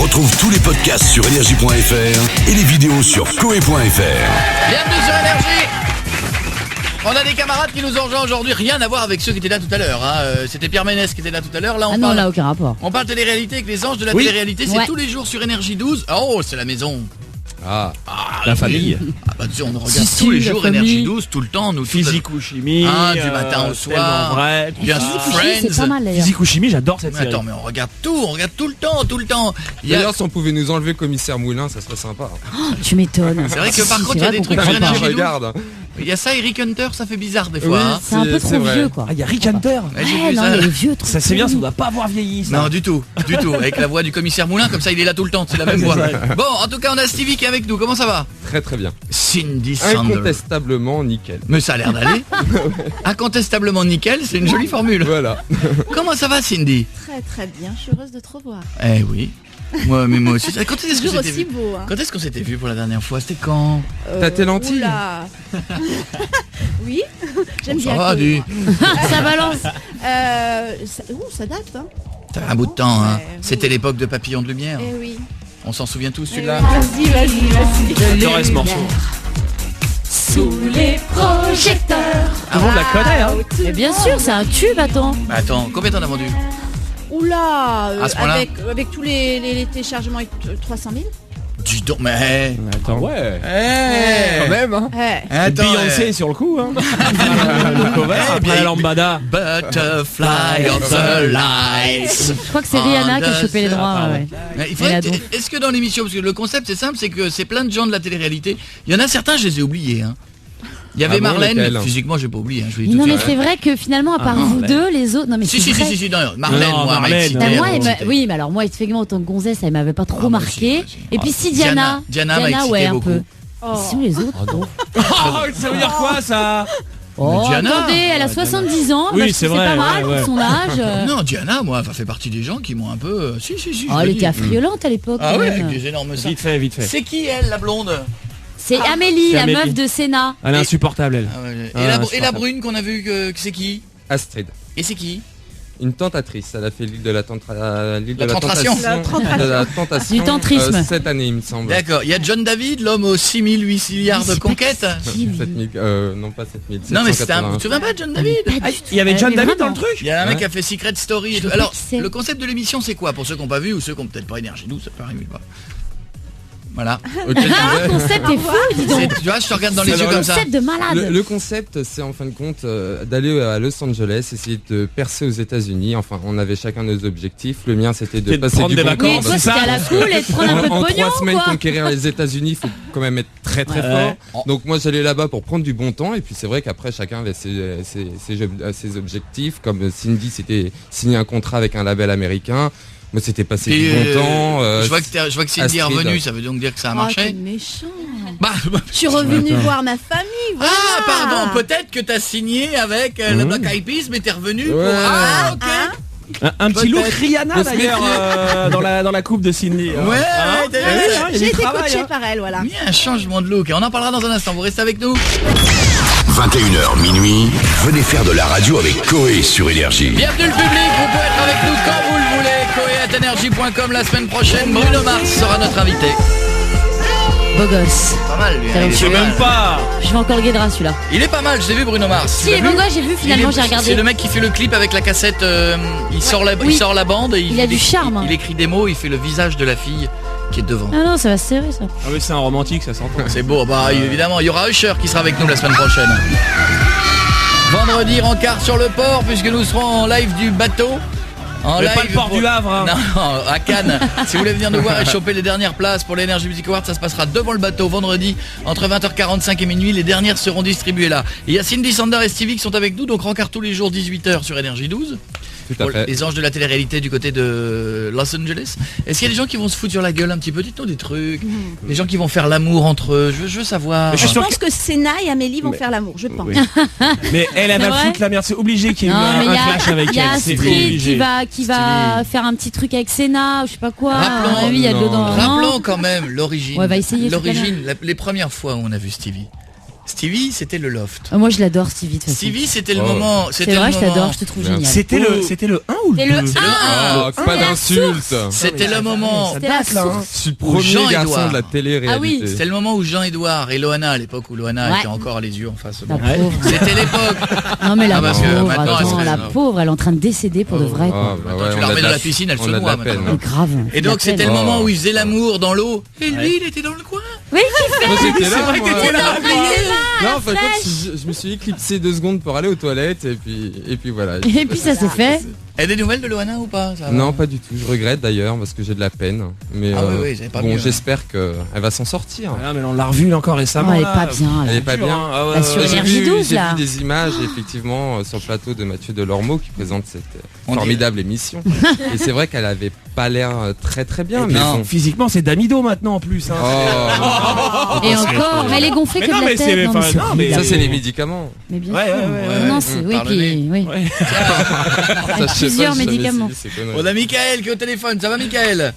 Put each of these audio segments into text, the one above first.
Retrouve tous les podcasts sur énergie.fr et les vidéos sur koé.fr. Bienvenue sur Énergie. On a des camarades qui nous ont rejoints aujourd'hui, rien à voir avec ceux qui étaient là tout à l'heure. C'était Pierre Ménès qui était là tout à l'heure. Là, non, là, aucun rapport. On parle télé-réalité avec les anges de la télé-réalité. C'est tous les jours sur Énergie 12. Oh, c'est la maison. La famille. On regarde tous les jours Énergie 12, tout le temps. Nous, Physique ou chimie. du matin au soir. Vrai, bien sûr, Friends. C'est pas mal d'ailleurs. Physique ou chimie, j'adore cette série. Attends, mais on regarde tout le temps. D'ailleurs, si on pouvait nous enlever Commissaire Moulin, ça serait sympa. Oh, tu m'étonnes. C'est vrai que par contre, il y a des trucs sur Énergie 12. Il y a ça, Eric Hunter, ça fait bizarre des fois. C'est un peu trop vieux, quoi. Ah, il y a Rick Hunter. Ouais, non, il est vieux. Ça c'est bien, ça doit pas avoir vieilli. Ça. Non, du tout. Avec la voix du commissaire Moulin, comme ça, il est là tout le temps. C'est la même voix. Bon, en tout cas, on a Stevie qui est avec nous. Comment ça va? Très très bien. Cindy Sander. Incontestablement nickel. Mais ça a l'air d'aller. Incontestablement nickel, c'est une jolie formule. Voilà. Comment ça va, Cindy? Très très bien, je suis heureuse de te revoir. Eh oui. Moi aussi. Quand est-ce que Toujours c'était aussi vu beau. Hein. Quand est-ce qu'on s'était vu pour la dernière fois? C'était quand? T'as tes lentilles? Oula. Oui, j'aime bien. Ça va, Ça balance. Ça date, hein. Ça fait un bout de temps, hein. Ouais. C'était l'époque de Papillon de Lumière. Eh oui. On s'en souvient tous, celui-là. Vas-y. J'adore ce morceau. Sous les projecteurs. Tout le monde la connaît, hein. Mais bien sûr, c'est un tube, attends. Bah, attends, combien t'en as vendu? Oula, À ce point-là avec tous les téléchargements, 300 000. Dis donc, mais... Attends. Ouais. Quand même, hein. Attends, Beyoncé sur le coup, hein. Le cover, après la lambada. Butterfly of the lights. Je crois que c'est Rihanna qui a chopé les droits. Ouais. Est-ce que dans l'émission, parce que le concept c'est simple, c'est que c'est plein de gens de la télé-réalité. Il y en a certains, je les ai oubliés. Hein. Il y avait Marlène, mais physiquement j'ai pas oublié. Hein, je non mais c'est vrai que finalement à part vous deux, les autres, non mais si, non, Marlène, oui, mais alors moi effectivement en tant que gonzesse, elle m'avait pas trop marqué. Et puis si Diana m'a excité ouais, un beaucoup. peu. Si les autres. Ça veut dire quoi ça? Oh, Diana, attendez, elle a 70 ans, oui, c'est vrai, pas mal pour son âge. Non, Diana, moi, ça fait partie des gens qui m'ont un peu... Si. Oh, elle était affriolante à l'époque. Ah oui, avec des énormes seins. Vite fait. C'est qui elle, la blonde? C'est Amélie, la meuf de Senna. Elle est insupportable, elle. Et la brune qu'on a vue, c'est qui? Astrid. Et c'est qui? Une tentatrice. Elle a fait l'île de la tentation. Du tantrisme. Cette année, il me semble. D'accord. Il y a John David, l'homme aux 6 milliards de conquêtes. 7000, non pas 7000. Non mais c'était un... Tu te souviens pas de John David? Il y avait John David dans le truc? Il y a un mec qui a fait Secret Story et tout. Alors, le concept de l'émission c'est quoi? Pour ceux qui n'ont pas vu ou ceux qui n'ont peut-être pas Énergie 12, ça peut arriver pas. Voilà. Le concept est fou, dis donc. Tu vois, je te regarde dans les yeux comme ça. Concept de malade. Le concept, c'est en fin de compte d'aller à Los Angeles, essayer de percer aux États-Unis. Enfin, on avait chacun nos objectifs. Le mien, c'était de passer du bon temps. Oui, toi, c'était à la cool et de prendre un peu de pognon. En 3 semaines, conquérir les États-Unis, il faut quand même être très très fort. Donc moi, j'allais là-bas pour prendre du bon temps. Et puis c'est vrai qu'après, chacun avait ses objectifs. Comme Cindy, c'était signer un contrat avec un label américain. Moi, c'était passé du bon temps. Je vois que Cindy est revenue, ça veut donc dire que ça a marché. T'es méchant. Je suis revenue voir ma famille. Voilà. Ah, pardon, peut-être que t'as signé avec la Black Eyed Peas, mais t'es revenu pour... Ah, ok. Un petit look Rihanna d'ailleurs dans la coupe de Cindy. J'ai été coachée par elle, voilà. Il y a un changement de look et on en parlera dans un instant. Vous restez avec nous. 21h minuit, venez faire de la radio avec Koé sur Énergie. Bienvenue le public, vous pouvez être avec nous quand vous le voulez. Koé@energie.com la semaine prochaine. Bruno Mars sera notre invité. Beau gosse. Pas mal lui. Je sais même pas. Je vais encore le guédra celui-là. Il est pas mal, j'ai vu Bruno Mars. Si, il est beau gosse, j'ai vu finalement, j'ai regardé. C'est le mec qui fait le clip avec la cassette, il sort la bande et il a du charme. Il écrit des mots, il fait le visage de la fille qui est devant. Ah non, ça va se serrer ça. Ah mais c'est un romantique, ça s'entend. C'est beau, évidemment, il y aura Usher qui sera avec nous la semaine prochaine. Vendredi, rencard sur le port puisque nous serons en live du bateau. Mais pas le port du Havre hein. Non, à Cannes. Si vous voulez venir nous voir et choper les dernières places pour l'Energy Music Award, ça se passera devant le bateau vendredi entre 20h45 et minuit. Les dernières seront distribuées là. Et il y a Cindy Sander et Stevie qui sont avec nous, donc rencard tous les jours 18h sur Énergie 12. Tout à fait. Les anges de la télé-réalité du côté de Los Angeles. Est-ce qu'il y a des gens qui vont se foutre sur la gueule un petit peu? Dites-nous des trucs. Des gens qui vont faire l'amour entre eux. Je veux savoir. Je pense que Senna et Amélie vont faire l'amour, je pense. Oui. Mais elle va foutre la merde, c'est obligé qu'il y ait un clash avec elle. Il y a Astrid qui va faire un petit truc avec Senna, ou je sais pas quoi. Rappelons quand même l'origine. Ouais, va essayer. L'origine, les premières fois où on a vu Stevie. Stevie, c'était le loft. Moi, je l'adore, Stevie. De toute façon. Stevie, c'était le moment. C'est vrai, je t'adore, je te trouve génial. C'était le 1 ou le 2? C'est le 1. Pas d'insulte. C'était le moment. C'était la source. Je suis le premier Jean-Édouard. garçon de la télé-réalité. Ah oui. C'était le moment où Jean-Édouard et Loana, à l'époque où Loana Ouais. était encore les yeux en face. La Bon. pauvre. C'était l'époque. Non, mais la Ah, parce que pauvre, maintenant, attends, elle la serait- pauvre, elle est en train de décéder pour de vrai, quoi. bah tu la remets dans la piscine, elle se on a de noie la peine. maintenant. C'est grave. Et donc c'est c'était le moment où il faisait l'amour dans l'eau. Et lui, il était dans le coin. Oui, qui fait Moi j'étais là, moi. là. Non, en fait, je me suis éclipsé 2 secondes pour aller aux toilettes et puis voilà. Et puis ça s'est fait. Et des nouvelles de Loana ou pas ça va? Non, pas du tout. Je regrette d'ailleurs parce que j'ai de la peine. Mais Ah oui, j'avais pas bon, mieux, j'espère qu'elle va s'en sortir. Ah, mais on l'a revu encore récemment. Non, elle est là. pas bien. Elle là. est pas bien. Ah ouais, Bah, sur ouais, J'ai Énergie vu, 12, j'ai là. vu des images effectivement sur le plateau de Mathieu Delormeau qui présente cette On formidable émission. Et c'est vrai qu'elle avait pas l'air très très bien. Et Mais non. bon. Physiquement, c'est Damido maintenant en plus. Hein. Oh, Et encore, mais elle est gonflée Mais que non, de la mais c'est- tête. Non, mais enfin, c'est non, mais- ça formidable. c'est les médicaments. Mais bien Ouais, sûr. ouais, ouais, Non, ouais. c'est oui, Par le puis nez. oui. Ouais. Ça, je sais plusieurs pas, j'ai jamais médicaments. essayé ces conneries. On a Michael qui est au téléphone. Ça va, Michael?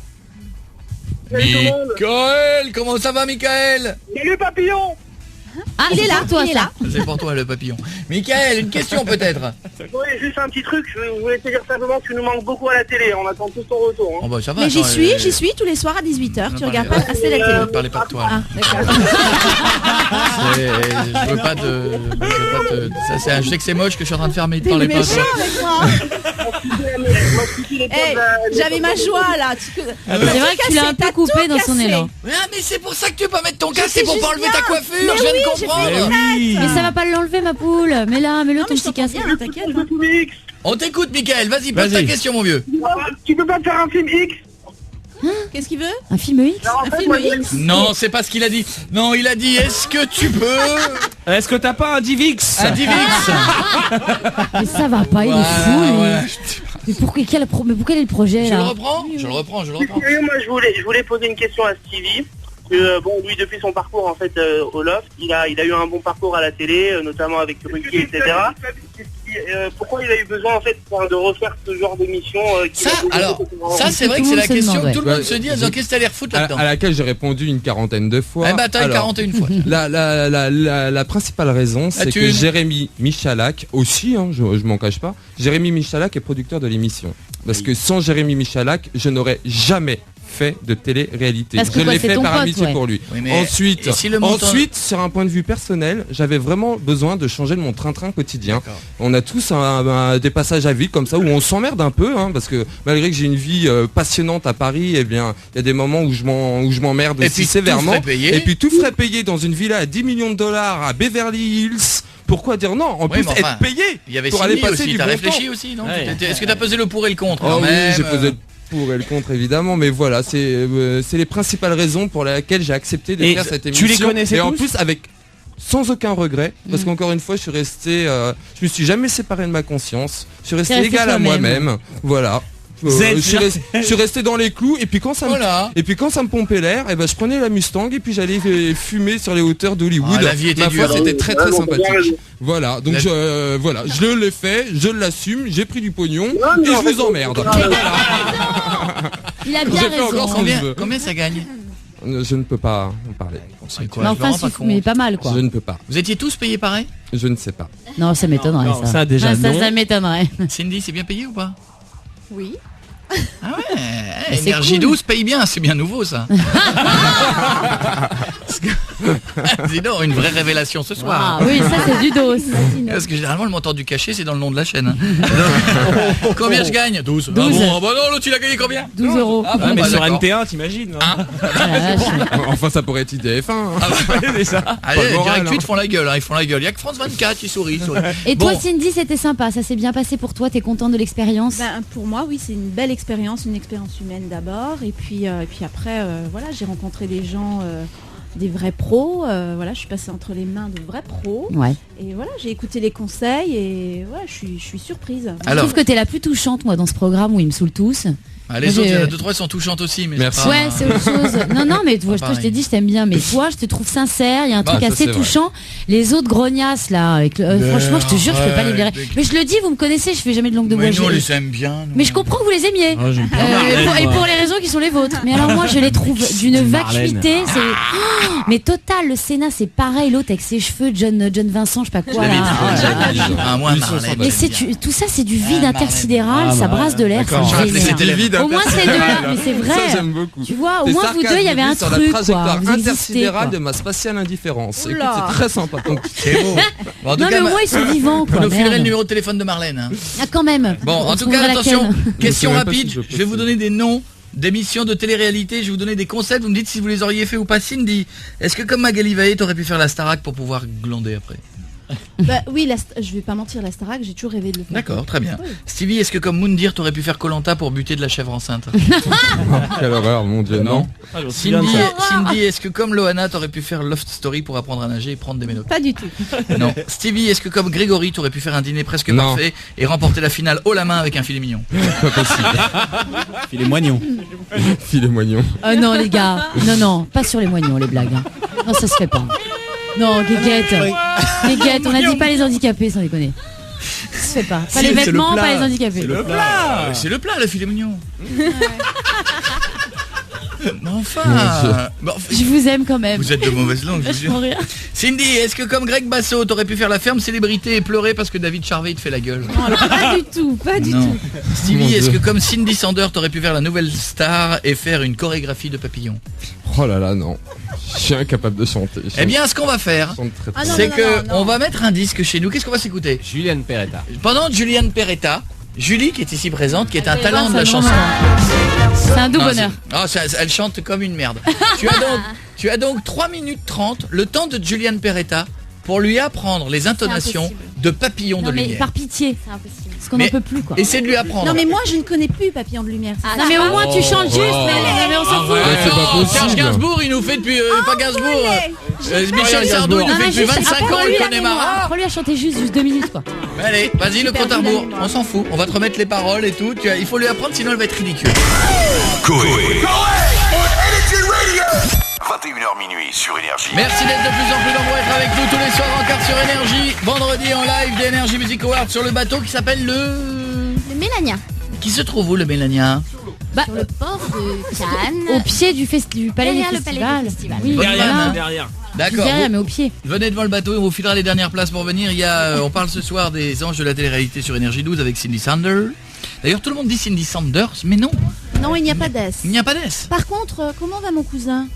Michael, comment ça va, Michael? Salut papillon. Ah, Il est là, pour toi, il est ça. là. C'est pour toi le papillon. Michael, une question peut-être. Oui, juste un petit truc, je voulais te dire simplement que tu nous manques beaucoup à la télé, on attend tous ton retour. Hein. Oh bah ça va. Mais j'y attends, suis tous les soirs à 18h. Tu regardes pas assez la Je télé. ne parlais pas de toi. Ah, d'accord. Je veux pas de. Ça, je sais que c'est moche que je suis en train de faire, mais il T'es parlait pas. méchant avec moi. Hey, j'avais ma joie là. C'est vrai que tu l'as un peu coupé dans son élan. Ah, mais c'est pour ça que tu veux pas mettre ton casque, sais c'est pour pas juste enlever ta bien. coiffure, Mais je viens oui, de j'ai comprendre. Oui. Mais ça va pas l'enlever, ma poule. Mets-le ton petit casque. Bien, t'inquiète. On t'écoute, Michael, vas-y, pose ta Vas-y. question, mon vieux. Tu peux pas te faire un film X? Qu'est-ce qu'il veut? Un film X. Un film X? Non, c'est pas ce qu'il a dit. Non, il a dit, est-ce que tu peux Est-ce que t'as pas un Divix? un Divix? Mais ça va pas, il est fou. lui. Voilà. Mais pourquoi quel est le projet Je le là? reprends. Sérieux, moi je voulais poser une question à Stevie. Bon, lui depuis son parcours en fait au Loft, il a eu un bon parcours à la télé, notamment avec Ruquier, etc. Pourquoi il a eu besoin en fait de refaire ce genre d'émission Ça, alors, ça c'est vrai que Tout c'est le la monde se question demande, que tout le ouais. monde se dit, en disant, qu'est-ce que t'allais refoutre là-dedans? À laquelle j'ai répondu une quarantaine de fois. Eh ben t'as Alors, 41 fois. La principale raison, c'est que thune. Jérémy Michalak, aussi, hein, je m'en cache pas, Jérémy Michalak est producteur de l'émission. Parce que sans Jérémy Michalak, je n'aurais jamais fait de télé-réalité. Parce que Je quoi, l'ai c'est fait ton par pote, amitié ouais. pour lui. Oui, mais- Ensuite, et si le montant- sur un point de vue personnel, j'avais vraiment besoin de changer de mon train-train quotidien. D'accord. On a tous des passages à vide comme ça où on s'emmerde un peu, hein, parce que malgré que j'ai une vie passionnante à Paris, eh bien, il y a des moments où je m'emmerde Et aussi puis tout sévèrement. frais payé. Et puis tout frais payé dans une villa à 10 millions de dollars à Beverly Hills. Pourquoi dire non? En Oui, plus, mais enfin, être payé il y avait pour aller Cindy passer aussi, du t'as bon réfléchi temps. aussi, non? Ouais. Est-ce que t'as pesé le pour et le contre Oh quand oui, même j'ai pesé le pour et le contre évidemment, mais voilà, c'est les principales raisons pour lesquelles j'ai accepté de Et faire cette tu émission. les connaissais Et en tous plus avec sans aucun regret, parce qu'encore une fois, je suis resté, je me suis jamais séparé de ma conscience. Je suis resté T'es resté égal à toi-même. moi-même. Voilà. Zen, Je suis resté dans les clous et puis quand ça me Voilà. pompait l'air, et ben je prenais la Mustang et puis j'allais fumer sur les hauteurs d'Hollywood. Ah, la vie était Ma foi, dure. c'était très très sympathique. Voilà, donc La- je l'ai fait, je l'assume, j'ai pris du pognon mais et je en fait, vous emmerde. Il a bien J'ai fait encore raison. ce Combien, je veux. combien ça gagne? Je ne peux pas en parler. C'est quoi, Mais je me enfin, rends pas compte. mais pas mal quoi. Je ne peux pas. Vous étiez tous payés pareil? Je ne sais pas. Non, ça m'étonnerait Non, ça. ça, déjà, Ah, non. ça m'étonnerait. Cindy, c'est bien payé ou pas? Oui. Ah ouais, c'est Énergie cool. 12 paye bien, c'est bien nouveau ça. Parce que- Dis donc, une vraie révélation ce Ah soir. oui, ça c'est du dos. Parce que généralement le montant du cachet c'est dans le nom de la chaîne. Donc, combien je gagne? 12. 12. Ah bon, bah non, l'autre il a gagné combien? 12 euros. Ah bon, Ah, mais bah, sur d'accord. NT1, t'imagines hein. Ah, la vache. Enfin, ça pourrait être IDF1. hein. C'est ça. Allez, Pas le moral, direct 8 hein. font la gueule, hein, ils font la gueule. Il y a que France 24 qui sourit. Et Bon. toi, Cindy, c'était sympa. Ça s'est bien passé pour toi. T'es contente de l'expérience? Ben, pour moi, oui, c'est une belle expérience, une expérience humaine d'abord. Et puis après, voilà, j'ai rencontré des gens, des vrais pros. Voilà, je suis passée entre les mains de vrais pros. Ouais. Et voilà, j'ai écouté les conseils et voilà, je suis surprise. Je Alors, trouve que t'es la plus touchante, moi, dans ce programme où ils me saoulent tous. Les Moi, autres, il y en a j'ai- 2-3 qui sont touchantes aussi, mais Merci. c'est pas... Ouais, c'est autre chose. Non, mais toi, je pareil. t'ai dit, je t'aime bien, mais toi, je te trouve sincère. Il y a un truc ça, assez c'est vrai. touchant. Les autres grognasses là, avec franchement, je te jure, je peux pas les blairer. Mais je le dis, vous me connaissez, je fais jamais de langue de bois. Mais nous, on j'ai- les aime bien. nous. Mais je comprends que vous les aimiez. Ah, j'aime bien Et Marlène, pour moi. les raisons qui sont les vôtres. Mais alors moi je les trouve d'une Marlène. vacuité, c'est mais total. Le Sénat c'est pareil, l'autre avec ses cheveux, John Vincent, je sais pas quoi Je l'avais là. dit, Oh là là. Ah, moi, Ils sont Marlène. Mais sympathiques. c'est tout ça, c'est du vide Marlène. intersidéral, Ah, ça bah, brasse de l'air. d'accord. c'est Je rappelais, génial. c'était vide Au moins ces deux-là, mais c'est Ça, vrai. j'aime beaucoup. Tu vois, au Tes moins vous deux, il y avait un sarcasmes truc sur la quoi. trajectoire Vous existez, intersidérale quoi. de ma spatiale indifférence. Oula. Écoute, c'est très sympa. Donc, C'est beau. Bon, en tout Non cas, mais au moins ils sont vivants vous quoi. nous filerez merde. le numéro de téléphone de Marlène. hein. Ah quand même. Bon, On en tout trouvera cas, laquelle. attention, question Je sais même pas rapide. si je Je vais vous peux donner des noms d'émissions de télé-réalité. Je vais vous donner des concepts. Vous me dites si vous les auriez fait ou pas. Cindy, est-ce que comme Magali Vaillé, t'aurais pu faire la Starac pour pouvoir glander après? Bah oui, je vais pas mentir, la Starac, j'ai toujours rêvé de le faire. D'accord, très bien. Oui. Stevie, est-ce que comme Moundir, t'aurais pu faire Koh-Lanta pour buter de la chèvre enceinte? quelle horreur, mon Dieu, non. Ah, j'en souviens de Cindy, ça. Cindy, est-ce que comme Loana, t'aurais pu faire Loft Story pour apprendre à nager et prendre des ménocs? Pas du tout. Non. Stevie, est-ce que comme Grégory, t'aurais pu faire un dîner presque Non. parfait et remporter la finale haut la main avec un filet mignon? Pas possible. Il est moignon. Filet moignon. Ah non les gars, non, pas sur les moignons les blagues. hein. Non ça se fait pas. Non, Guéguette, on a dit pas les handicapés sans déconner. Ça se fait pas. Pas Si, les c'est le vêtements, plat. pas les handicapés. C'est le plat. C'est le plat, le filet mignon. Mais enfin, bon, Je vous aime quand même. vous êtes de mauvaise langue, je vous Vachement jure. rire. Cindy, est-ce que comme Greg Bassot, t'aurais pu faire la ferme célébrité et pleurer parce que David Charvet te fait la gueule? Pas du tout, pas du Non. tout. Stevie, Mon est-ce Dieu. que comme Cindy Sander, t'aurais pu faire la nouvelle star et faire une chorégraphie de papillon? Oh là là, non. Je suis incapable de chanter. Je Eh bien, ce qu'on va faire, chante très, très Ah non, c'est non, que non. on va mettre un disque chez nous. Qu'est-ce qu'on va s'écouter? Juliane Peretta. Pendant Juliane Peretta, Julie qui est ici présente, qui est un talent de la ça, chanson. C'est un doux Non, bonheur. elle chante comme une merde. tu as donc 3 minutes 30, le temps de Juliane Peretta, pour lui apprendre les intonations impossible. de Papillon de Non mais lumière. par pitié, C'est impossible. parce qu'on Mais- n'en peut plus quoi. Essaie de lui apprendre. Non mais moi je ne connais plus Papillon de Lumière. c'est Non ça. mais au moins tu chantes juste, Oh. mais on s'en fout. ouais, c'est pas Attends, possible. Serge Gainsbourg, il nous fait depuis... pas Gainsbourg. Michel Sardou, il nous Non, fait mais depuis juste 25 ans, apprends-lui il la connaît mémoire. Marat. Apprends-lui à chanter juste 2 minutes quoi. Allez, vas-y, le compte à perdu la rebours. mémoire. On s'en fout. On va te remettre les paroles et tout. Il faut lui apprendre, sinon elle va être ridicule. Coé. 21h minuit sur Énergie. Merci d'être de plus en plus nombreux à être avec nous tous les soirs en quart sur Énergie. Vendredi en live des Energy Music Awards sur le bateau qui s'appelle le... Le Mélania, Qui se trouve où le Mélania? sur le port de Cannes. Au pied du palais Derrière des le palais festivals. des festivals. Oui, Bonne voilà. vanne, hein. Derrière. D'accord. Derrière, mais au pied. Venez devant le bateau et on vous filera les dernières places pour venir. Il y a, on parle ce soir des anges de la télé-réalité sur Énergie 12 avec Cindy Sander. D'ailleurs, tout le monde dit Cindy Sanders, mais non, Non, il n'y a pas d'S. il n'y a pas d'S. Par contre, comment va mon cousin?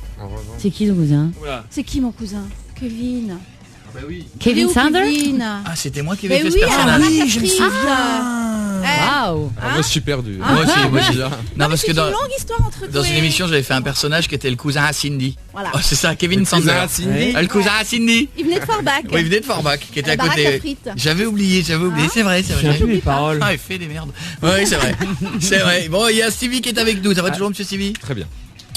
C'est qui ton cousin? C'est qui mon cousin? Kevin. Bah oui. Kevin Léo Sander? Kevin. Ah, c'était moi qui avais Mais fait oui, ce personnage. alors oui, je me souviens. Waouh. Ah, moi, je suis perdu. Moi aussi, moi aussi. Déjà. Non, parce C'est que une dans, longue histoire entre dans une Chloé. émission, j'avais fait un personnage qui était le cousin à Cindy. Voilà. Oh, c'est ça, Kevin Sander. Cousin à Cindy. Le cousin à Cindy. Il venait de Forbach. Oui, il venait de Forbach, qui était La à baraque à côté. frites. J'avais oublié, c'est vrai, c'est vrai. J'ai plus les paroles. Ah, il fait des merdes. Oui, c'est vrai. C'est vrai. Bon, il y a Stevie qui est avec nous. Ça va toujours, monsieur Stevie? Très bien.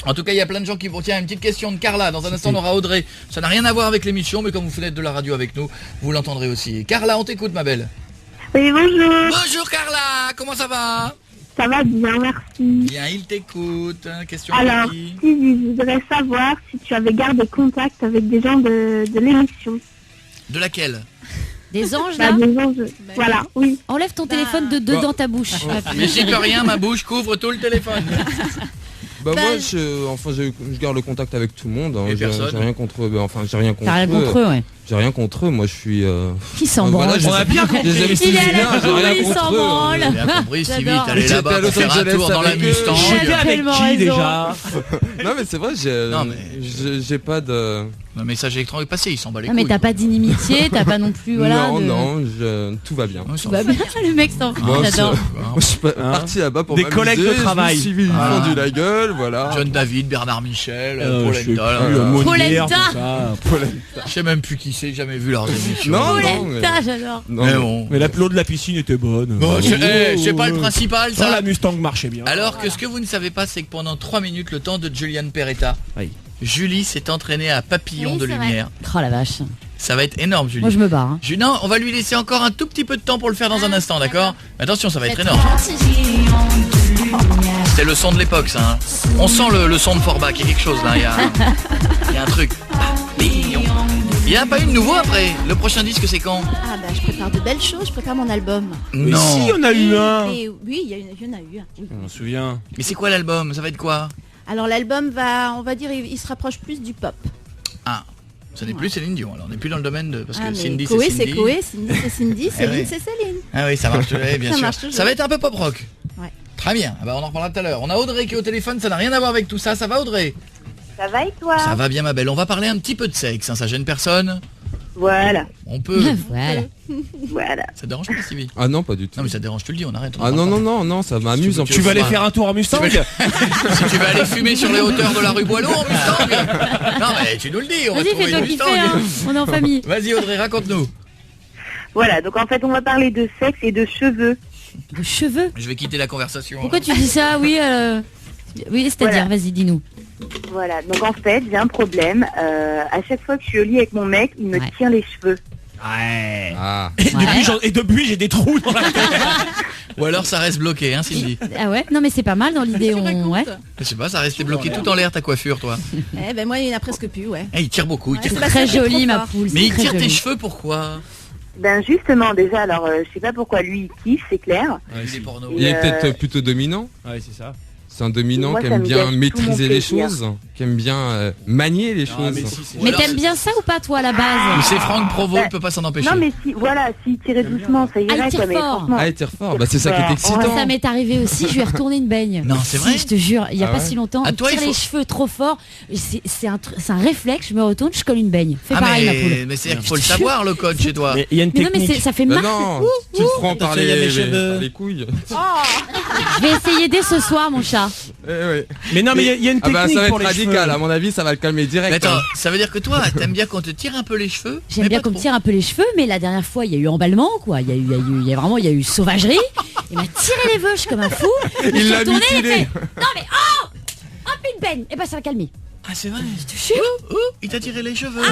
En tout cas, il y a plein de gens qui vont... Tiens, une petite question de Carla. Dans un instant, on aura Audrey. Ça n'a rien à voir avec l'émission, mais comme vous faites de la radio avec nous, vous l'entendrez aussi. Carla, on t'écoute, ma belle. Oui, bonjour. Bonjour, Carla. Comment ça va? Ça va bien, merci. Bien, il t'écoute. Question Alors, pour qui? Stevie, je voudrais savoir si tu avais gardé contact avec des gens de l'émission. De laquelle? Des anges Bah, là? des gens, voilà, oui. Enlève ton téléphone de deux dans ta bouche. Mais j'y peux rien, ma bouche couvre tout le téléphone. Bah moi, je garde le contact avec tout le monde. hein. Et J'ai personne? j'ai rien contre eux. Bah, enfin, j'ai rien contre T'as rien contre eux, ouais. J'ai rien contre eux. Moi, je suis. Qui s'en voilà, branle? je On a sais- bien compris. je les aime Il est si à la bien, j'ai cour, rien il contre s'en eux. branle. J'ai bien compris, Stevie, J'adore. t'allais J'étais là-bas à pour Los faire un Angeles tour dans la avec eux. Mustang. J'étais avec tellement qui raison. déjà? Non, mais c'est vrai, Non, mais- j'ai pas de. Le message électronique passé, il s'en bat les Non mais couilles. t'as pas d'inimitié, t'as pas non plus voilà. non, de- non, tout va bien. Ouais, Tout va bien, le mec s'en fout, Moi, j'adore. Moi, je suis pas parti là-bas pour Des m'amuser, collègues de travail. Je me suis Ah. fendu la gueule, voilà. John David, Bernard Michel, Je sais plus, Polenta. Monière, Polenta. tout ça. Je sais même plus qui c'est, j'ai jamais vu leurs émissions. Non, Polenta, j'adore. Non, Mais mais- bon. Mais la l'eau de la piscine était bonne. Bon, c'est pas le principal, Ça, ça. la Mustang marchait bien. Alors que ce que vous ne savez pas, c'est que pendant 3 minutes, le temps de Juliane Peretta, Oui. Julie s'est entraînée à Papillon Oui, de c'est vrai. lumière. Oh la vache. Ça va être énorme, Julie. Moi je me barre. hein. Non, on va lui laisser encore un tout petit peu de temps pour le faire dans un instant, d'accord? Attention, ça va être énorme. D'accord. C'était le son de l'époque, ça. Hein. On sent le son de Forbach, il y a quelque chose là. Il y a un truc. Il n'y a pas eu de nouveau après. Le prochain disque, c'est quand? Ah bah je prépare de belles choses, je prépare mon album. Mais si, on a eu un. Oui, il y en a eu un. Oui. On se souvient. Mais c'est quoi l'album? Ça va être quoi? Alors l'album on va dire, il se rapproche plus du pop. Ah, ça n'est plus Céline Dion. Alors on n'est plus dans le domaine de... Parce que Mais Cindy, Koé, c'est c'est Cindy. Koé, Cindy, c'est Cindy, Céline, oui. c'est Céline. Ah oui, ça marche, bien Ça sûr. marche toujours. Ça va être un peu pop rock. Ouais. Très bien, ah bah, on en reparlera tout à l'heure. On a Audrey qui est au téléphone, ça n'a rien à voir avec tout ça. Ça va Audrey? Ça va et toi? Ça va bien ma belle. On va parler un petit peu de sexe, hein. Ça gêne personne? Voilà, On peut. Voilà. voilà. Ça te dérange pas Stevie? Ah non, pas du tout. Non mais ça te dérange, tu le dis, on arrête. Ah non, ça m'amuse en Tu plus. Tu vas aller vas- faire un tour en Mustang? Si tu vas aller fumer sur les hauteurs de la rue Boileau en Mustang. Non mais tu nous le dis, on va Vas-y, trouver fais-toi une kiffer, Mustang. hein. On est en famille. Vas-y Audrey, raconte-nous. Voilà, donc en fait on va parler de sexe et de cheveux. De cheveux. Je vais quitter la conversation. Pourquoi tu dis ça? Oui, oui, c'est-à-dire, Voilà. vas-y, dis-nous. Voilà, donc en fait j'ai un problème. À chaque fois que je suis au lit avec mon mec, il me Ouais. tire les cheveux. Ouais. Ah. Et depuis, j'ai des trous dans la tête. Ou alors ça reste bloqué, hein Cindy? Ah ouais? Non, mais c'est pas mal dans l'idée. Ouais. Je sais pas, ça restait bloqué tout en l'air ta coiffure toi. Eh ben moi il y en a presque plus, ouais. Eh, il tire beaucoup, il tire. Ouais, c'est Très ça, c'est joli, trop ma fort. poule. Mais c'est il très tire tes joli. cheveux pourquoi? Ben justement déjà, alors je sais pas pourquoi lui il kiffe, c'est clair. Il est porno. Il est Euh, peut-être plutôt dominant. Ouais, c'est ça. C'est un dominant Moi, qui ça aime me bien gâche tout mon maîtriser les plaisir. choses, qui aime bien manier les choses. Mais t'aimes bien ça ou pas, toi, à la Mais base? c'est Franck Provo, il peut pas s'en empêcher. Non mais si, voilà, s'il tirait doucement, ça Ah, il irait tire quoi, mais fort. franchement. Ah, il tire fort. Bah, c'est ça qui est Ouais. excitant. Ça m'est arrivé aussi, je lui ai retourné une baigne. Non, c'est Si, vrai. je te jure, il y a Ah pas ouais si longtemps, À il toi, tire il faut- les cheveux trop fort. C'est un réflexe, je me retourne, je colle une baigne. Fais pareil, ma poule. mais c'est faut le savoir le code chez toi. Mais il y a une Mais non, mais technique. ça fait Mais mal. non, tu te prends par il y a mes cheveux. les couilles. Je vais essayer dès ce soir, mon chat. Mais non, mais il y a une Ah bah technique ça va pour être les cheveux. radical, à mon avis ça va le calmer Mais direct. attends, hein. ça veut dire que toi, t'aimes bien qu'on te tire un peu les cheveux? J'aime mais bien pas qu'on me trop. tire un peu les cheveux, mais la dernière fois, il y a eu emballement, quoi. Il y a eu sauvagerie. Il m'a tiré les veuches comme un fou. Je me Il suis l'a retournée et mutilé. fait, non mais oh, hop une baigne. Et ben ça va calmer. Ah c'est vrai. Je te jure. Il t'a tiré les cheveux. On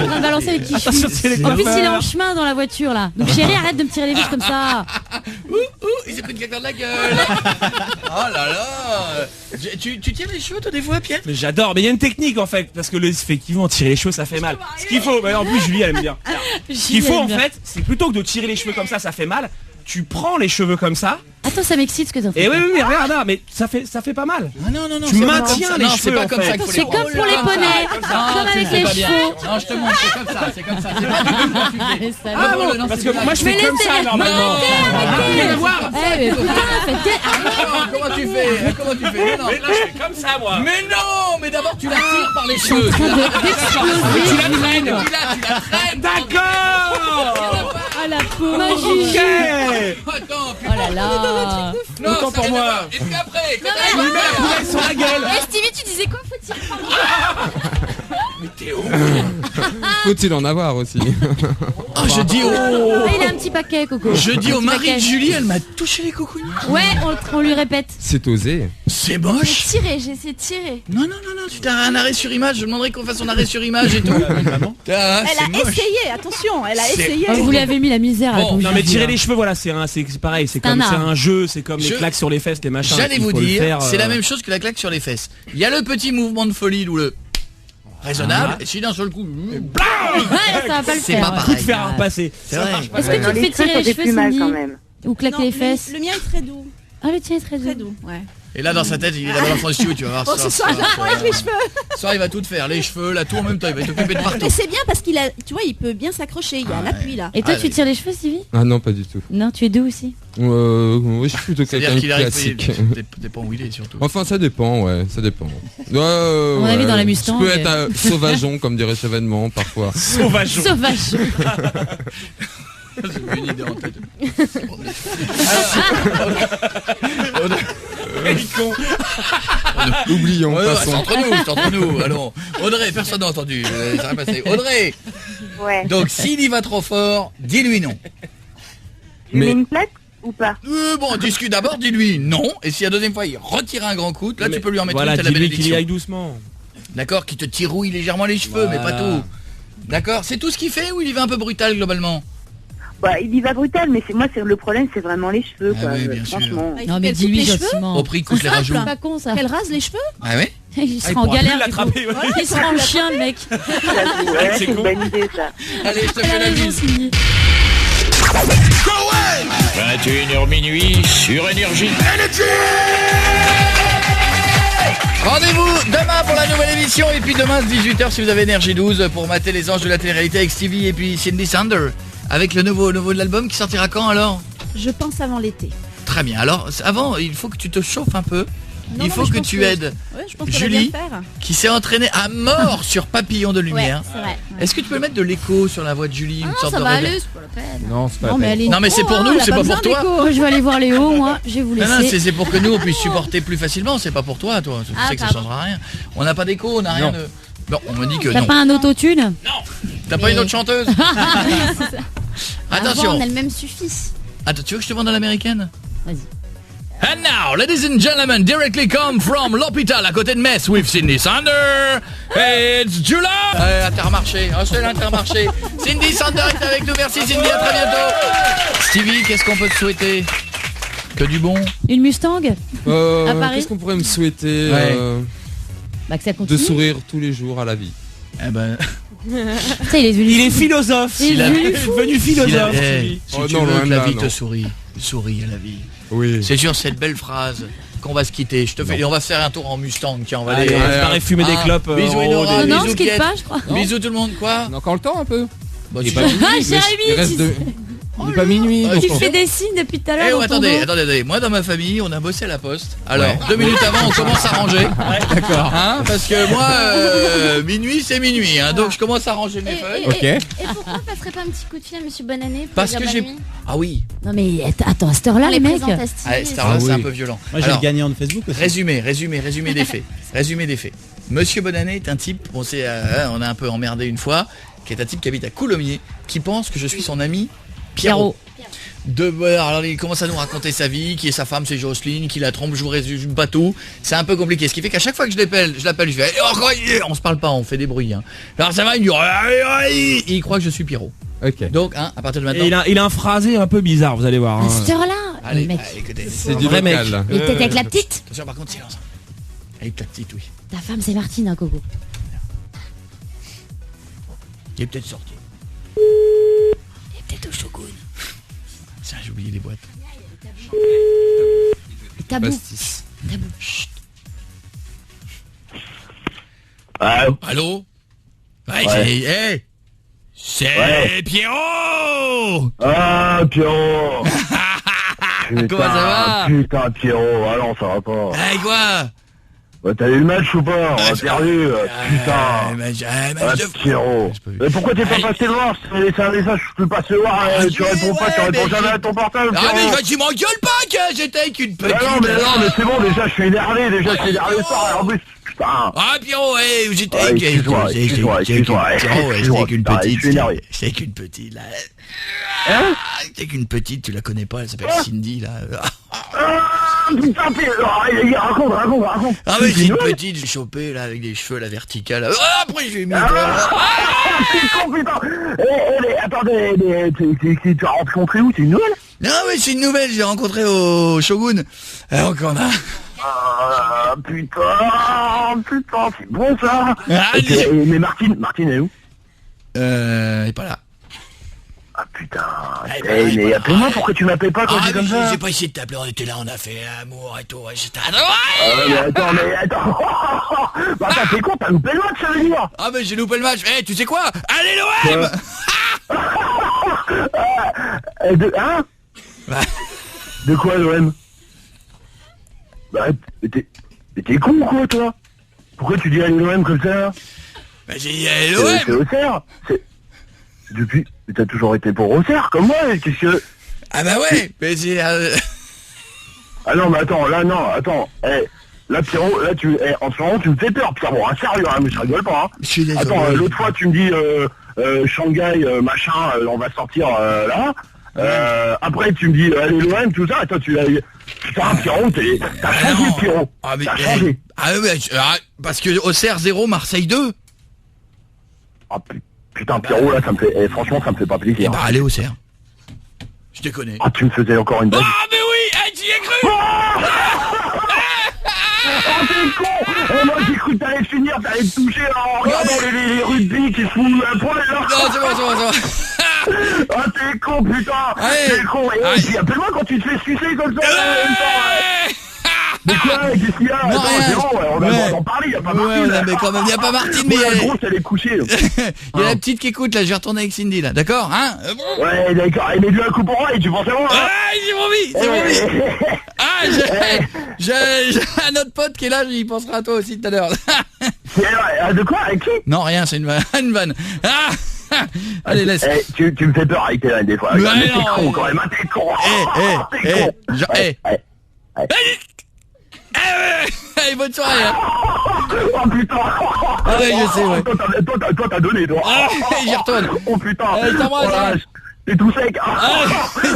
va balancer avec qui je Attention, suis. c'est les En plus, il est coiffeurs. en chemin dans la voiture là. Donc chérie, arrête de me tirer les veuches comme ça. Il s'est pris une claque dans la gueule. Oh là là. Tu tires les cheveux toi des fois, Pierre? Mais j'adore, mais il y a une technique en fait, parce que effectivement tirer les cheveux ça fait mal. Ce qu'il faut, mais en plus Julie elle aime bien. Ce qu'il faut en fait, c'est plutôt que de tirer les cheveux comme ça fait mal. Tu prends les cheveux comme ça. Attends, ça m'excite ce que t'as fait. Et oui, mais regarde, là, mais ça fait pas mal. Ah non, non, non. Tu c'est pas maintiens comme ça. les Non, c'est cheveux, pas en comme fait. ça qu'il faut C'est les comme pour les prendre. poneys, Comme ça. comme Non, avec tu les fais pas bien. chevaux. Non, je te montre, c'est comme ça, c'est comme ça. C'est pas du tout comme tu fais. Allez, ça Ah va. bon, non, Parce c'est que moi je bien. fais Mais comme laissez- ça normalement. Rien à voir. Eh mais putain, faites Comment tu fais? Comment tu fais? Non. Mais là je fais comme ça moi. Mais non, mais d'abord tu la tires par les cheveux. en train d'exploser. Tu la traînes. Tu la traînes. D'accord. Ah la pauvre. Ma Ok. Juju. Attends, Oh là là. non, Autant ça pour rien moi. à voir. Et puis après, quand mais t'arrives à faire- Poubelle sur la gueule. Eh Stevie, tu disais quoi? Faut tirer. Faut-il en avoir aussi? Oh, je dis au, Ah, il a un petit paquet, Coco. je dis au Un petit mari de paquet. Julie, elle m'a touché les coucouilles. Ouais, on lui répète. C'est osé. C'est moche. Tirer, j'ai essayé de tirer. Non, non, non, non, tu t'as un arrêt sur image. Je demanderais qu'on fasse un arrêt sur image et tout. Ah, Elle a c'est moche. essayé, attention, elle a C'est- essayé. Oh, vous lui avez mis la misère. Bon, là, pour Non vous mais dire. tirer les cheveux voilà c'est pareil c'est un comme c'est art. un jeu c'est comme les Je- claques sur les fesses les machins. J'allais il vous faut le dire, faire, c'est la même chose que la claque sur les fesses. Il y a le petit mouvement de folie où le raisonnable, et si d'un seul coup, Ouais, là, ça va pas le c'est faire. pas ouais. pareil. Coup de fer à repasser. C'est vrai. Est-ce que Non, tu te les fais tirer cheveux, les ça fait cheveux, plus mal quand Cindy? même. Ou claquer Non, les fesses? le mien est très doux, Ah, le tien est très très doux. doux, ouais. Et là, dans sa tête, il est dans l'enfant du studio, tu vas voir. Oh, ce soir, avec les cheveux. Ce soir, il va tout te faire, les cheveux, là, tout en même temps, il va t'occuper de partout. Mais c'est bien parce qu'il a, tu vois, il peut bien s'accrocher, il y a l'appui là. Et toi, Ah, tu oui. tires les cheveux, Stevie? Ah non, pas du tout. Non, tu es doux aussi. Je suis plutôt C'est-à-dire quelqu'un qu'il de arrive, classique. dépend où il est surtout. Enfin, ça dépend, ouais, ça dépend. mon avis, dans la Mustang, Je peux être sauvageon, comme dirait Chevènement, parfois. Sauvage. Sauvage. J'ai une idée en tête. Oublions, Ouais, ouais, c'est passons. entre nous, allons. Audrey, personne n'a entendu, ça va passer. Audrey, Ouais. donc s'il y va trop fort, dis-lui non. Je mets Mais- une plaque ou pas? Bon, discute d'abord, dis-lui non. Et si la deuxième fois il retire un grand coup, là tu peux lui en mettre voilà, une, t'as la dis-lui qu'il y bénédiction. aille doucement. D'accord, qui te tirouille légèrement les cheveux, mais pas Voilà. tout. D'accord, c'est tout ce qu'il fait ou il y va un peu brutal globalement? Bah, il y va brutal, mais le problème, c'est vraiment les cheveux, Ah quoi. oui, bien sûr. Franchement. Non, mais dis-lui gentiment. Au prix coûte les rajouts. C'est pas con ça. Qu'elle rase les cheveux? Ah ouais? Il il sera en pourra galère. plus du coup. l'attraper, ouais. Il sera en chien, le mec. Ouais, c'est une bonne idée, ça. Allez, je te Elle a fais la raison, bise. Cindy. 21h minuit sur Énergie. Rendez-vous demain pour la nouvelle émission. Et puis demain, 18h, si vous avez Énergie 12, pour mater les anges de la télé-réalité avec Stevie et puis Cindy Sander. Avec le nouveau de l'album qui sortira quand alors? Je pense avant l'été. Très bien. Alors, avant, il faut que tu te chauffes un peu. Il faut que tu aides Ouais, je pense qu'elle va Julie, bien faire. qui s'est entraînée à mort sur Papillon de Lumière. Ouais, c'est vrai. Est-ce que tu peux mettre de l'écho sur la voix de Julie, une Ah non, sorte ça de va réveil? aller, c'est pas la peine. Non, c'est pas Non, la mais peine. elle est Non, mais c'est pour nous, elle a c'est pas besoin pour toi. d'écho. Moi, je vais aller voir Léo, moi. Je vais vous Non, non, laisser. c'est pour que nous on puisse supporter plus facilement. C'est pas pour toi, toi. Tu Ah, sais que ça pardon. changera rien. On n'a pas d'écho, on n'a rien de. Bon, on me dit que T'as non. pas un autotune? T'as pas une autre chanteuse? Avant, Attention. on a le même suffit. Attends, tu veux que je te vende à l'américaine? Vas-y. And now, ladies and gentlemen, directly come from l'hôpital à côté de Metz with Cindy Sander. It's July. Intermarché. Oh, c'est l'Intermarché. Cindy Sander est avec nous. Merci Cindy, à très bientôt. Stevie, qu'est-ce qu'on peut te souhaiter? Que du bon. Une Mustang? À Paris. Qu'est-ce qu'on pourrait me souhaiter Ouais. Bah, que ça De continue. sourire tous les jours à la vie. Eh ben, Ça, il est devenu. Il est philosophe. Il est devenu philosophe. Stevie. si Oh tu non, veux loin que de la là, vie non. te sourie à la vie. Oui. C'est sur cette belle phrase qu'on va se quitter. Je te fais, et on va se faire un tour en Mustang. Tiens, on va aller. Allez, on va se barrer fumer des clopes. Bisous en haut Enora, Oh des- non, bisous je quitte Piette. pas, je crois. Bisous tout le monde, quoi? On a encore le temps un peu. Bah, Il est si pas tu- minuit, Ah, mais Jérémy, il reste tu- Il est pas minuit. Ouais, donc Tu on- fais des signes depuis tout à Eh l'heure. oh, dans ton attendez, dos. attendez. Moi, dans ma famille, on a bossé à la poste. Alors, Ouais. 2 minutes avant, on commence à ranger. D'accord. Hein, parce que moi, minuit, c'est minuit. Hein, donc, je commence à ranger mes feuilles. Ok. Et pourquoi on passerait pas un petit coup de fil à Monsieur Bonannay pour Parce dire que bonne j'ai. nuit? Ah oui. Non, mais attends, à cette heure-là, On les les mecs. présente à Stevie. Ah, c'est un oui. peu violent. Moi j'ai Alors, le gagnant de Facebook aussi. résumé des faits. Résumé des faits. Monsieur Bonannay est un type, on a un peu emmerdé une fois, qui est un type qui habite à Coulommiers, qui pense que je suis son ami Pierrot. Alors il commence à nous raconter sa vie, qui est sa femme, c'est Jocelyne, qui la trompe, je vous résume pas tout. C'est un peu compliqué. Ce qui fait qu'à chaque fois que je l'appelle, je fais on se parle pas, on fait des bruits. Hein. Alors ça va, il dit il croit que je suis Pierrot. Ok. Donc, hein, à partir de maintenant. Et il a un phrasé un peu bizarre, vous allez voir. À hein. cette heure-là, Allez, les mecs. écoutez. C'est du vrai mec. local. Il était avec la petite. Attention, par contre, silence. Avec la petite, oui. Ta femme, c'est Martine, hein, Coco. Il est peut-être sorti. Il est peut-être au Shogun. Tiens, j'ai oublié les boîtes. Tabou. Pastis. Tabou. Chut. Allô? Allô? Ouais, Ouais. c'est Ouais. Pierrot. Ah, Pierrot! Comment ça va? Putain, Pierrot, ah non, ça va pas. Eh, quoi? Ouais, t'as eu le match ou pas? On a perdu, putain. Ah, Pierrot. J'ai pas vu. Mais pourquoi t'es pas passé le voir? Je t'ai laissé un message, je peux passer le voir, tu oui, réponds pas, ouais, tu réponds mais jamais j'ai- à ton portable, Ah, Pierrot. mais tu m'engueules pas que j'étais avec une petite. Ah non, mais c'est bon, déjà, je suis énervé, ça, en plus, putain. Ah, Pierrot, j'étais Ouais, avec excuse-moi, j'étais excuse-moi, avec une excuse-moi, petite. je suis énervé. J'étais avec une petite, là. Hein? J'étais avec une petite, tu la connais pas, elle s'appelle Cindy, là. Ah, putain, raconte. Ah, mais c'est une nouvelle? petite, j'ai chopé, là, avec des cheveux, la verticale. Là. Ah, après, j'ai mis. C'est con, putain. Attendez, tu as rencontré où? C'est une nouvelle? Non, mais c'est une nouvelle, j'ai rencontré au Shogun. Donc, on a. Ah, putain, c'est bon, ça. Ah, Ok, mais Martine est où? Elle est pas là. Ah, putain. mais appelle-moi, pourquoi tu m'appelles pas quand Ah, c'est comme mais ça? j'ai pas essayé de t'appeler, on était là, on a fait l'amour et tout, ouais, j'étais. Mais attends. Bah, attends, t'es con, t'as loupé le match, ça veut dire. Ah, mais j'ai loupé le match. Tu sais quoi? Allez, l'OM! Hein? Ouais. De quoi, l'OM? Bah, t'es con ou quoi, toi? Pourquoi tu dis allez l'OM comme ça? Bah, j'ai dit C'est l'OM! Auxerre. Depuis, mais t'as toujours été pour Auxerre, comme moi, qu'est-ce que... Ah, bah ouais, mais c'est. Ah non, mais attends, là, Pierrot, là, en ce moment, tu me fais peur, Pierrot, hein, sérieux, hein, mais je rigole pas, hein. Je suis désolé. Attends, l'autre fois, tu me dis, Shanghai, machin, on va sortir, là. Après, tu me dis, allez, l'OM, tout ça, attends, putain, Pierrot, t'as changé, Pierrot. Ah, mais. T'as changé. Parce que Auxerre 0, Marseille 2. Ah, putain, Pierrot, là, ça me fait, franchement, ça me fait pas plaisir. Bah, allez, Auxerre. déconne. Ah, tu me faisais encore une blague. Ah, mais oui, tu y as cru. Oh, t'es con. Moi, j'ai cru que t'allais finir, t'allais te toucher en regardant les rugby qui se font un poil, là. Non, c'est bon. Ah, t'es con, putain. T'es con. Et puis, appelle-moi quand tu te fais sucer comme ça. Mais quoi, qu'est-ce qu'il y a? Non, Attends, rien. c'est bon, on a le droit d'en parler, y a pas Martine. Ouais, mais quand même, y a pas Martine, mais la grosse, elle est couchée. Il y a la petite qui écoute, là, je vais retourner avec Cindy, là, d'accord, hein? Ouais, d'accord, elle met lui un coup pour moi et tu penses à moi, hein? C'est mon j'ai un autre pote qui est là, il pensera à toi aussi tout à l'heure. De quoi? Avec qui? Non, rien, c'est une vanne. Allez, laisse. Tu me fais peur avec tes vannes des fois. Mais Mais non, t'es con quand même, hein, t'es con. Allez, bonne soirée, hein. Oh putain. Ah ouais, je sais, ouais. Toi t'as donné, toi. Ah, j'y retourne. Oh putain. Je t'embrasse, hein. T'es tout sec.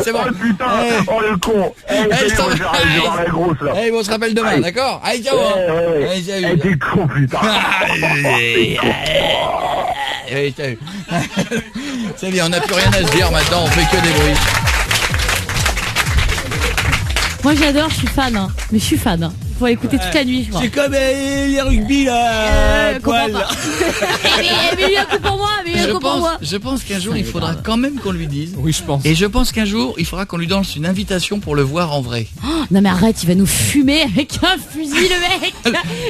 C'est bon. Oh putain. Oh le con. Je vais voir la grosse là. Allez, on se rappelle demain, d'accord? Allez, ciao. Allez, salut. T'es con, putain. Allez, salut. C'est bien, on n'a plus rien à se dire maintenant, on fait que des bruits. Moi j'adore, je suis fan, hein. Mais je suis fan. Hein. Faut écouter toute la nuit, je crois. C'est comme les rugby là. Comprends pas. Mais lui un coup pour moi, mais lui un coup pour moi. Je pense qu'un jour il faudra quand même qu'on lui dise. Oui, je pense. Et je pense qu'un jour il faudra qu'on lui lance une invitation pour le voir en vrai. Oh, non mais arrête, il va nous fumer avec un fusil le mec.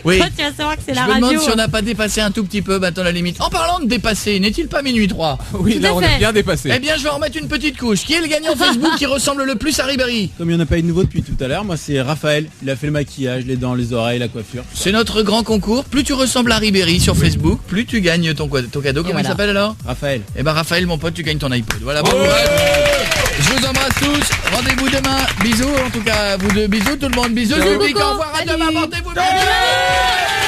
Oui. Toi, tu vas savoir que c'est la Je me radio. demande si on n'a pas dépassé un tout petit peu maintenant la limite. En parlant de dépasser, n'est-il pas minuit 3? Oui, Tout là à on fait. est bien dépassé. Eh bien je vais en remettre une petite couche. Qui est le gagnant Facebook qui ressemble le plus à Ribéry? Comme il n'y en a pas eu de nouveau depuis tout à l'heure, moi c'est Raphaël. Il a fait le maquillage, les dents, les oreilles, la coiffure. C'est notre grand concours. Plus tu ressembles à Ribéry sur Facebook, plus tu gagnes ton cadeau. Comment il s'appelle alors? Raphaël. Eh ben Raphaël, mon pote, tu gagnes ton iPod. Voilà, bon courage. Je vous embrasse tous. Rendez-vous demain. Bisous, en tout cas, vous deux. Bisous, tout le monde. Bisous, public. Au revoir, à demain. Portez-vous bien.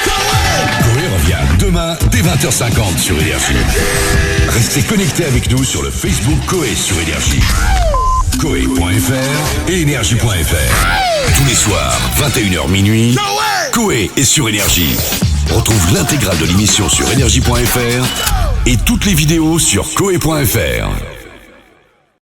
Coé revient demain dès 20h50 sur Énergie. Restez connectés avec nous sur le Facebook Coé sur Énergie. Coé.fr et Énergie.fr. Tous les soirs, 21h minuit, Coé est sur Énergie. Retrouve l'intégrale de l'émission sur Énergie.fr et toutes les vidéos sur Coé.fr.